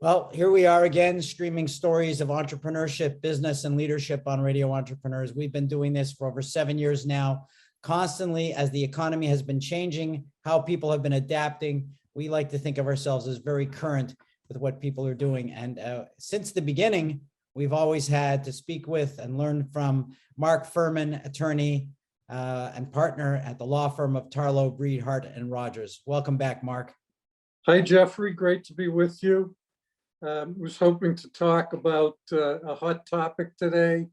Well, here we are again, streaming stories of entrepreneurship, business, and leadership on Radio Entrepreneurs. We've been doing this for over 7 years now, constantly as the economy has been changing, how people have been adapting. We like to think of ourselves as very current with what people are doing. And since the beginning, we've always had to speak with and learn from Mark Furman, attorney and partner at the law firm of Tarlow, Hart Rodgers. Welcome back, Mark. Hi, Jeffrey. Great to be with you. Was hoping to talk about a hot topic today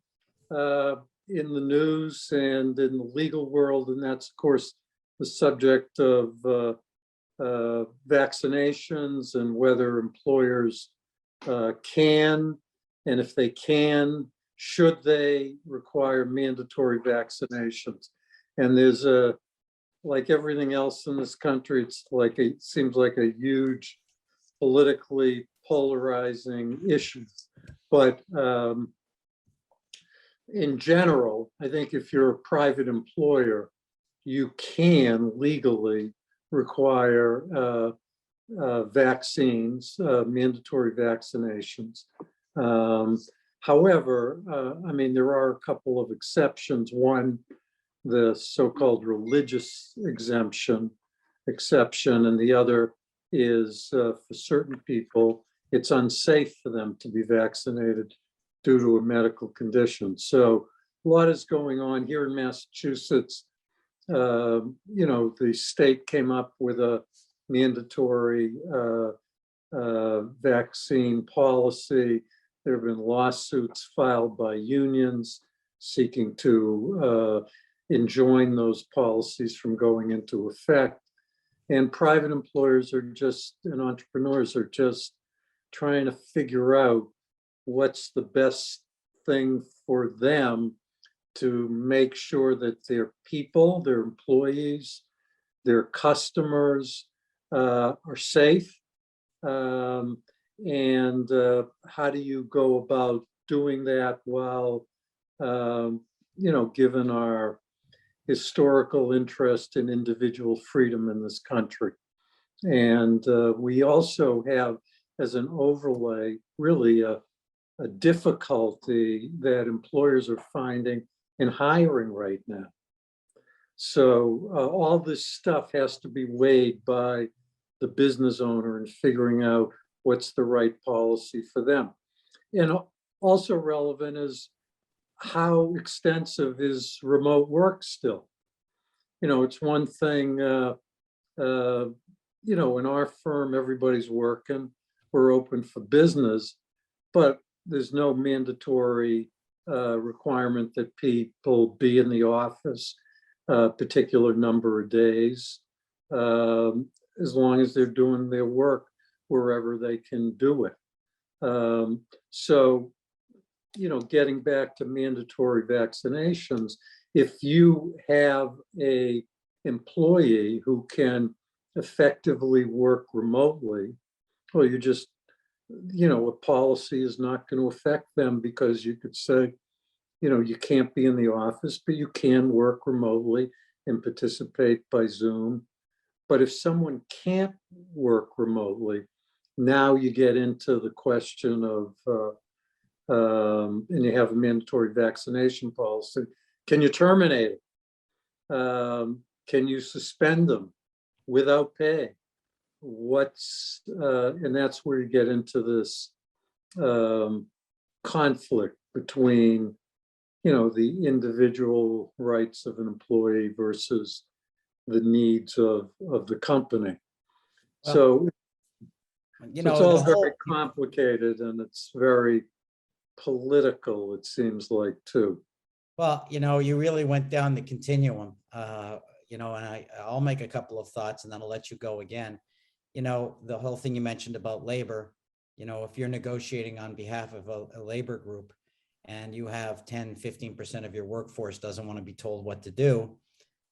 in the news and in the legal world, and that's, of course, the subject of vaccinations and whether employers can, and if they can, should they require mandatory vaccinations. And there's like everything else in this country, it seems like a huge politically polarizing issue. But in general, I think if you're a private employer, you can legally require vaccines, mandatory vaccinations. However, I mean, there are a couple of exceptions. One, the so-called religious exception, and the other is for certain people, it's unsafe for them to be vaccinated due to a medical condition. So a lot is going on here in Massachusetts. The state came up with a mandatory vaccine policy. There have been lawsuits filed by unions seeking to enjoin those policies from going into effect. And private employers and entrepreneurs are just trying to figure out what's the best thing for them to make sure that their people, their employees, their customers are safe. And how do you go about doing that while, given our historical interest in individual freedom in this country. And we also have, as an overlay, really a difficulty that employers are finding in hiring right now. So all this stuff has to be weighed by the business owner in figuring out what's the right policy for them. And also relevant is how extensive is remote work still? It's one thing, in our firm, everybody's working, we're open for business, but there's no mandatory requirement that people be in the office a particular number of days, as long as they're doing their work wherever they can do it. So, getting back to mandatory vaccinations, if you have a employee who can effectively work remotely, well, you just, a policy is not going to affect them because you could say, you can't be in the office, but you can work remotely and participate by Zoom. But if someone can't work remotely, now you get into the question of, and you have a mandatory vaccination policy. Can you terminate it? Can you suspend them without pay? And that's where you get into this conflict between, the individual rights of an employee versus the needs of the company. Well, so it's all very complicated, and it's very political, it seems like, too. Well, you really went down the continuum, and I'll make a couple of thoughts and then I'll let you go again. The whole thing you mentioned about labor, if you're negotiating on behalf of a labor group and you have 10, 15% of your workforce doesn't want to be told what to do,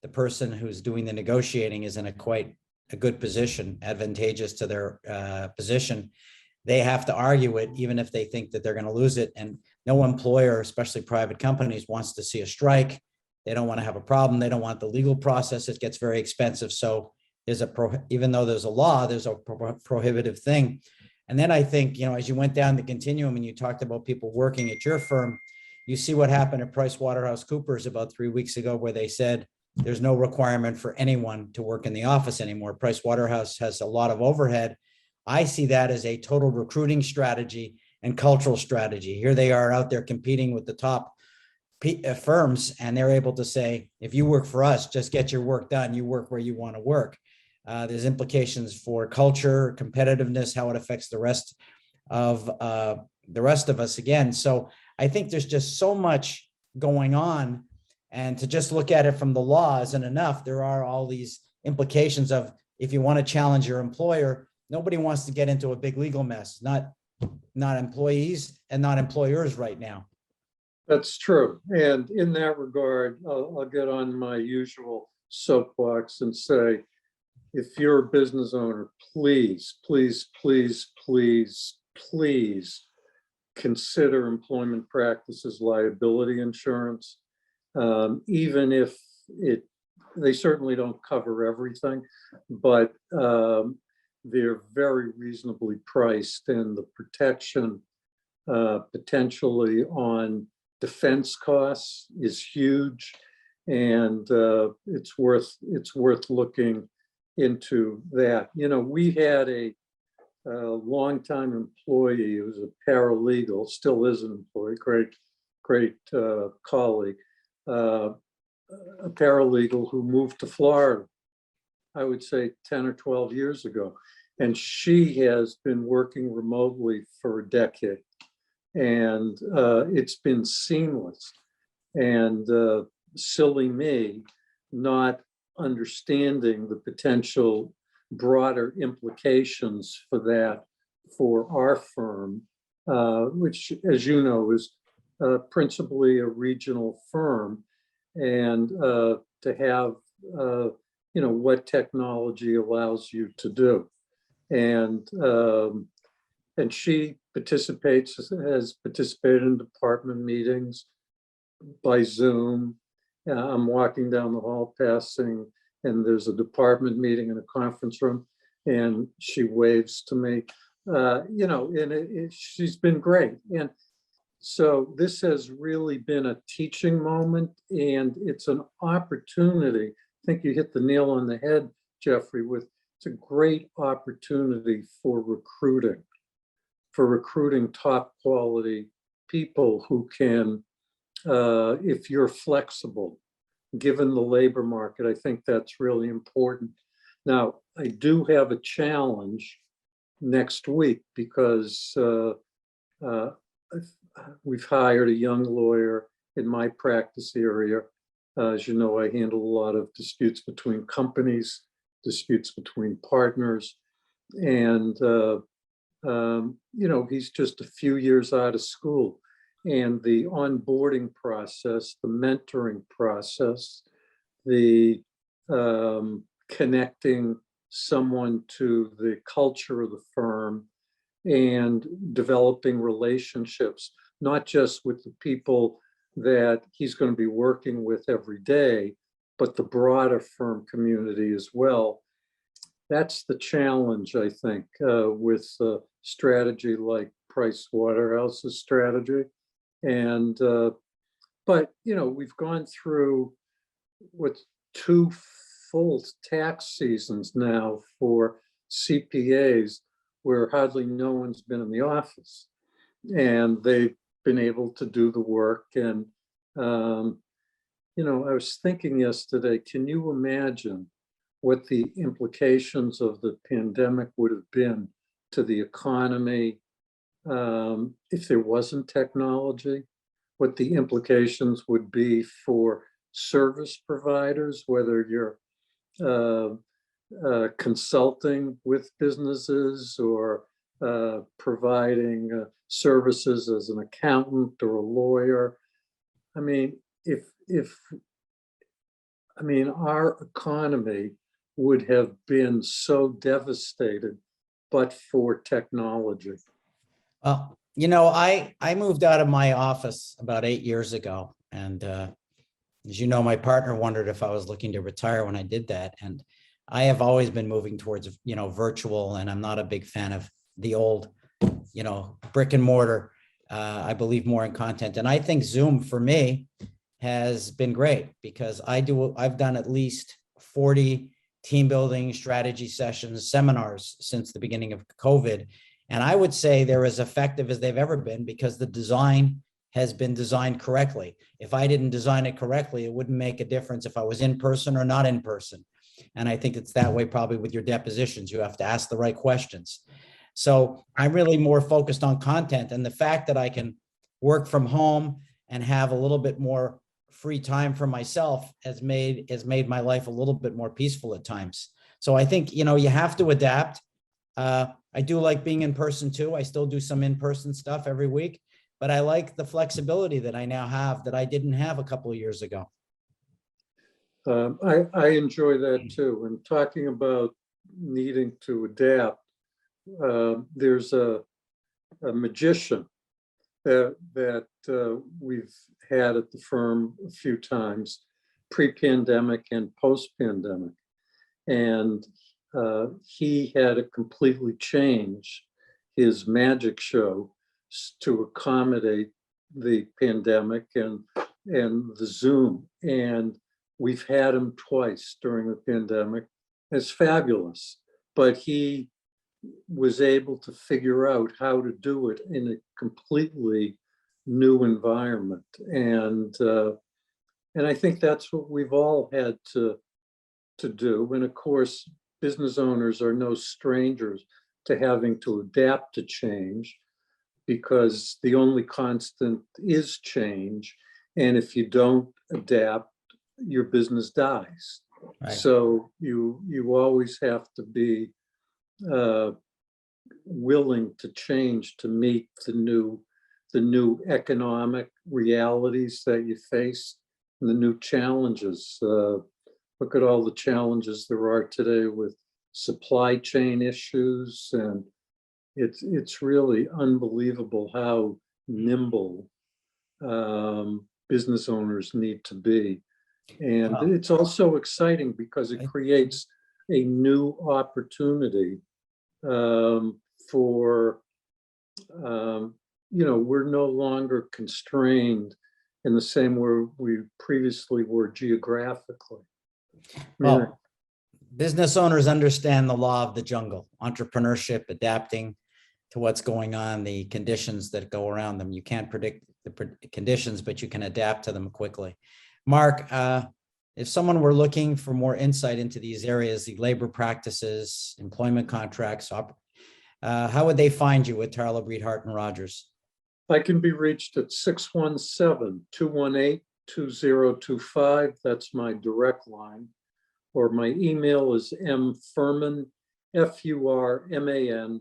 the person who's doing the negotiating is in quite a good position, advantageous to their position. They have to argue it, even if they think that they're going to lose it. And no employer, especially private companies, wants to see a strike. They don't want to have a problem. They don't want the legal process. It gets very expensive. So there's even though there's a law, there's a prohibitive thing. And then I think, as you went down the continuum and you talked about people working at your firm, you see what happened at PricewaterhouseCoopers about 3 weeks ago, where they said there's no requirement for anyone to work in the office anymore. Pricewaterhouse has a lot of overhead. I see that as a total recruiting strategy and cultural strategy. Here they are out there competing with the top firms, and they're able to say, if you work for us, just get your work done. You work where you want to work. There's implications for culture, competitiveness, how it affects the rest of us again. So I think there's just so much going on, and to just look at it from the law isn't enough. There are all these implications of, if you want to challenge your employer, nobody wants to get into a big legal mess, not employees and not employers right now. That's true. And in that regard, I'll get on my usual soapbox and say, if you're a business owner, please, please, please, please, please consider employment practices liability insurance. Even if they certainly don't cover everything, but they're very reasonably priced, and the protection potentially on defense costs is huge, and it's worth looking into that. We had a longtime employee who was a paralegal, still is an employee, great colleague, a paralegal who moved to Florida, I would say 10 or 12 years ago. And she has been working remotely for a decade. And it's been seamless. And silly me not understanding the potential broader implications for that for our firm, which, as you know, is principally a regional firm, and to have what technology allows you to do. And she has participated in department meetings by Zoom. I'm walking down the hall passing, and there's a department meeting in a conference room, and she waves to me, and she's been great. And so this has really been a teaching moment, and it's an opportunity. I think you hit the nail on the head, Jeffrey, it's a great opportunity for recruiting top quality people who can, if you're flexible, given the labor market, I think that's really important. Now, I do have a challenge next week because we've hired a young lawyer in my practice area. As you know, I handle a lot of disputes between companies, disputes between partners, and he's just a few years out of school. And the onboarding process, the mentoring process, the connecting someone to the culture of the firm, and developing relationships, not just with the people that he's going to be working with every day, but the broader firm community as well. That's the challenge, I think, with a strategy like Pricewaterhouse's strategy. And but we've gone through what's 2 full tax seasons now for CPAs, where hardly no one's been in the office, and they've been able to do the work. And I was thinking yesterday, can you imagine what the implications of the pandemic would have been to the economy if there wasn't technology? What the implications would be for service providers, whether you're consulting with businesses or providing services as an accountant or a lawyer. I mean, our economy would have been so devastated but for technology. Well, I moved out of my office about 8 years ago. And as you know, my partner wondered if I was looking to retire when I did that. And I have always been moving towards, virtual, and I'm not a big fan of the old brick and mortar. I believe more in content. And I think Zoom for me has been great because I've done at least 40 team building strategy sessions, seminars since the beginning of COVID. And I would say they're as effective as they've ever been because the design has been designed correctly. If I didn't design it correctly, it wouldn't make a difference if I was in person or not in person. And I think it's that way probably with your depositions. You have to ask the right questions. So I'm really more focused on content, and the fact that I can work from home and have a little bit more free time for myself has made my life a little bit more peaceful at times. So I think, you have to adapt. I do like being in person too. I still do some in-person stuff every week, but I like the flexibility that I now have that I didn't have a couple of years ago. I enjoy that too. And talking about needing to adapt, there's a magician that we've had at the firm a few times, pre-pandemic and post-pandemic. And he had to completely change his magic show to accommodate the pandemic and the Zoom. And we've had him twice during the pandemic. It's fabulous, but he was able to figure out how to do it in a completely new environment. And I think that's what we've all had to do. And of course, business owners are no strangers to having to adapt to change, because the only constant is change. And if you don't adapt, your business dies. Right. So you always have to be willing to change to meet the new economic realities that you face and the new challenges. Look at all the challenges there are today with supply chain issues, and it's really unbelievable how nimble business owners need to be. And wow. It's also exciting because it creates a new opportunity for, we're no longer constrained in the same way we previously were geographically. Well, business owners understand the law of the jungle, entrepreneurship, adapting to what's going on, the conditions that go around them. You can't predict the conditions, but you can adapt to them quickly. Mark, if someone were looking for more insight into these areas, the labor practices, employment contracts, how would they find you with Tarlow, Breed, Hart, and Rodgers? I can be reached at 617-218-2025. That's my direct line. Or my email is mfurman, Furman,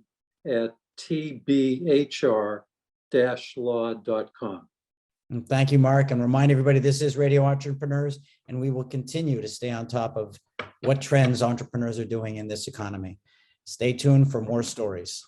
@tbhr-law.com. And thank you, Mark. And remind everybody, this is Radio Entrepreneurs, and we will continue to stay on top of what trends entrepreneurs are doing in this economy. Stay tuned for more stories.